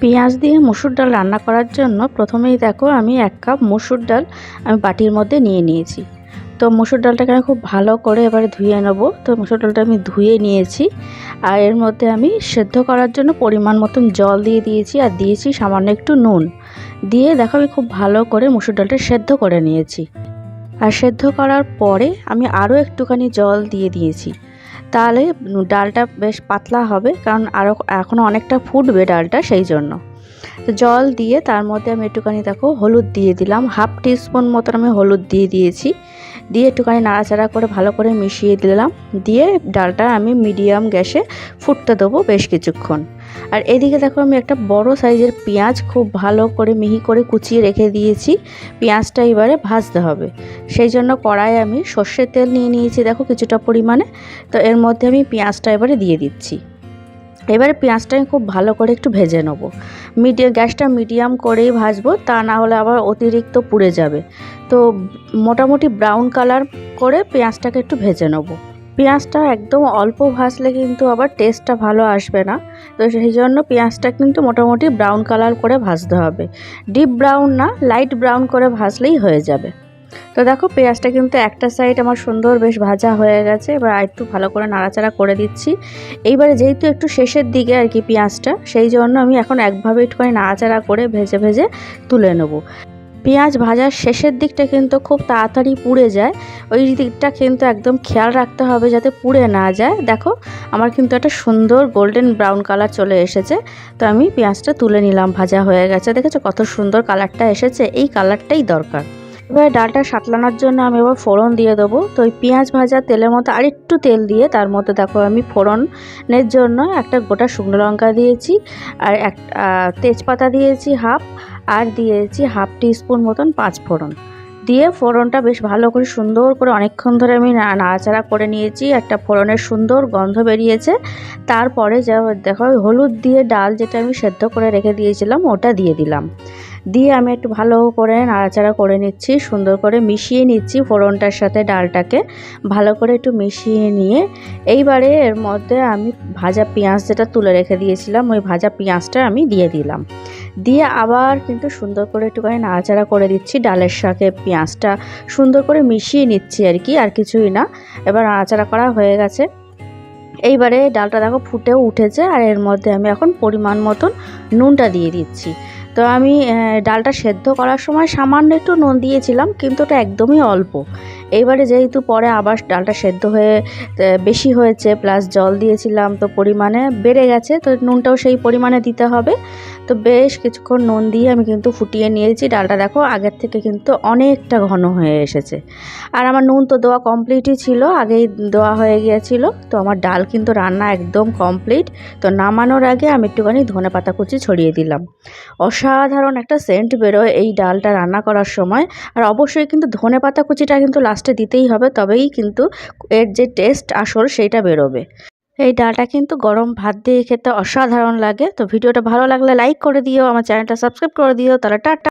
পেঁয়াজ দিয়ে মসুর ডাল রান্না করার জন্য প্রথমেই দেখো আমি 1 কাপ মসুর ডাল আমি বাটির মধ্যে নিয়ে নিয়েছি। তো মসুর ডালটাকে আমি খুব ভালো করে এবারে ধুয়ে নেব। তো মসুর ডালটা আমি ধুয়ে নিয়েছি আর এর মধ্যে আমি সেদ্ধ করার জন্য পরিমাণ মতন জল দিয়ে দিয়েছি আর দিয়েছি সামান্য একটু নুন দিয়ে দেখো আমি খুব ভালো করে মসুর ডালটা সেদ্ধ করে নিয়েছি। আর সেদ্ধ করার পরে আমি আরও একটুখানি জল দিয়ে দিয়েছি, তাহলে ডালটা বেশ পাতলা হবে, কারণ এখনও অনেকটা ফুটবে ডালটা, সেই জন্য। তো জল দিয়ে তার মধ্যে আমি একটুখানি দেখো হলুদ দিয়ে দিলাম, 1/2 টিস্পুন মতন আমি হলুদ দিয়ে দিয়েছি। দিয়ে একটুখানি নাড়াচাড়া করে ভালো করে মিশিয়ে দিলাম। দিয়ে ডালটা আমি মিডিয়াম গ্যাসে ফুটতে দেবো বেশ কিছুক্ষণ। আর এদিকে দেখো আমি একটা বড় সাইজের পেঁয়াজ খুব ভালো করে মিহি করে কুচিয়ে রেখে দিয়েছি। পেঁয়াজটা এবারে ভাজতে হবে, সেই জন্য কড়াই আমি সর্ষের তেল নিয়ে নিয়েছি দেখো কিছুটা পরিমাণে। তো এর মধ্যে আমি পেঁয়াজটা এবারে দিয়ে দিচ্ছি। এবারে পেঁয়াজটা আমি খুব ভালো করে একটু ভেজে নেবো। গ্যাসটা মিডিয়াম করেই ভাজবো, তা না হলে আবার অতিরিক্ত পুড়ে যাবে। তো মোটামুটি ব্রাউন কালার করে পেঁয়াজটাকে একটু ভেজে নেবো। পেঁয়াজটা একদম অল্প ভাজলে কিন্তু আবার টেস্টটা ভালো আসবে না। তো সেই জন্য পেঁয়াজটা কিন্তু মোটামুটি ব্রাউন কালার করে ভাজতে হবে, ডিপ ব্রাউন না, লাইট ব্রাউন করে ভাজলেই হয়ে যাবে। তো দেখো পেঁয়াজটা কিন্তু একটা সাইড আমার সুন্দর বেশ ভাজা হয়ে গেছে। এবার একটু ভালো করে নাড়াচাড়া করে দিচ্ছি। এইবারে যেহেতু একটু শেষের দিকে আর কি পেঁয়াজটা, সেই জন্য আমি এখন একভাবে একটুখানি নাড়াচাড়া করে ভেজে ভেজে তুলে নেব। পেঁয়াজ ভাজার শেষের দিকটা কিন্তু খুব তাড়াতাড়ি পুড়ে যায়, ওই দিকটা কিন্তু একদম খেয়াল রাখতে হবে যাতে পুড়ে না যায়। দেখো আমার কিন্তু একটা সুন্দর গোল্ডেন ব্রাউন কালার চলে এসেছে। তো আমি পেঁয়াজটা তুলে নিলাম, ভাজা হয়ে গেছে। দেখেছো কত সুন্দর কালারটা এসেছে, এই কালারটাই দরকার। এবার ডালটা সাঁতলানোর জন্য আমি এবার ফোড়ন দিয়ে দেবো। তো ওই পেঁয়াজ ভাজা তেলের মধ্যে আরেকটু তেল দিয়ে তার মধ্যে দেখো আমি ফোড়নের জন্য একটা গোটা শুকনো লঙ্কা দিয়েছি, আর তেজপাতা দিয়েছি 1/2, আর দিয়েছি 1/2 টিস্পুন মতন 5 ফোড়ন। দিয়ে ফোড়নটা বেশ ভালো করে সুন্দর করে অনেকক্ষণ ধরে আমি নাড়াচাড়া করে নিয়েছি। একটা ফোড়নের সুন্দর গন্ধ বেরিয়েছে। তারপরে যা দেখো হলুদ দিয়ে ডাল যেটা আমি সেদ্ধ করে রেখে দিয়েছিলাম ওটা দিয়ে দিলাম। দিয়ে আমি একটু ভালো করে নাড়াচাড়া করে নিচ্ছি, সুন্দর করে মিশিয়ে নিচ্ছি ফোড়নটার সাথে ডালটাকে ভালো করে একটু মিশিয়ে নিয়ে এইবারে এর মধ্যে আমি ভাজা পেঁয়াজ যেটা তুলে রেখে দিয়েছিলাম ওই ভাজা পেঁয়াজটা আমি দিয়ে দিলাম। দিয়ে আবার কিন্তু সুন্দর করে একটুখানি নাড়াচাড়া করে দিচ্ছি, ডালের সাথে পেঁয়াজটা সুন্দর করে মিশিয়ে নিচ্ছি আর কি, আর কিছুই না। এবার নাড়াচাড়া করা হয়ে গেছে। এইবারে ডালটা দেখো ফুটেও উঠেছে, আর এর মধ্যে আমি এখন পরিমাণ মতন নুনটা দিয়ে দিচ্ছি। তো আমি ডালটা সেদ্ধ করার সময় সামান্য একটু নুন দিয়েছিলাম, কিন্তু ওটা একদমই অল্প। এইবারে যেহেতু পরে আবার ডালটা সেদ্ধ হয়ে বেশি হয়েছে, প্লাস জল দিয়েছিলাম, তো পরিমাণে বেড়ে গেছে, তো নুনটাও সেই পরিমাণে দিতে হবে। তো বেশ কিছুক্ষণ নুন দিয়ে আমি কিন্তু ফুটিয়ে নিয়েছি। ডালটা দেখো আগের থেকে কিন্তু অনেকটা ঘন হয়ে এসেছে। আর আমার নুন তো দেওয়া কমপ্লিটই ছিল, আগেই দেওয়া হয়ে গিয়েছিল। তো আমার ডাল কিন্তু রান্না একদম কমপ্লিট। তো নামানোর আগে আমি একটুখানি ধনেপাতা কুচি ছড়িয়ে দিলাম। অসাধারণ একটা সেন্ট বেরোয় এই ডালটা রান্না করার সময়। আর অবশ্যই কিন্তু ধনেপাতা কুচিটা কিন্তু লাস্টে দিতেই হবে, তবেই কিন্তু এর যে টেস্ট আসল সেইটা বেরোবে। এই ডালটা কিন্তু গরম ভাত দিয়ে খেতে অসাধারণ লাগে। তো ভিডিওটা ভালো লাগলে লাইক করে দিও, আমার চ্যানেলটা সাবস্ক্রাইব করে দিও। তাহলে টাটা।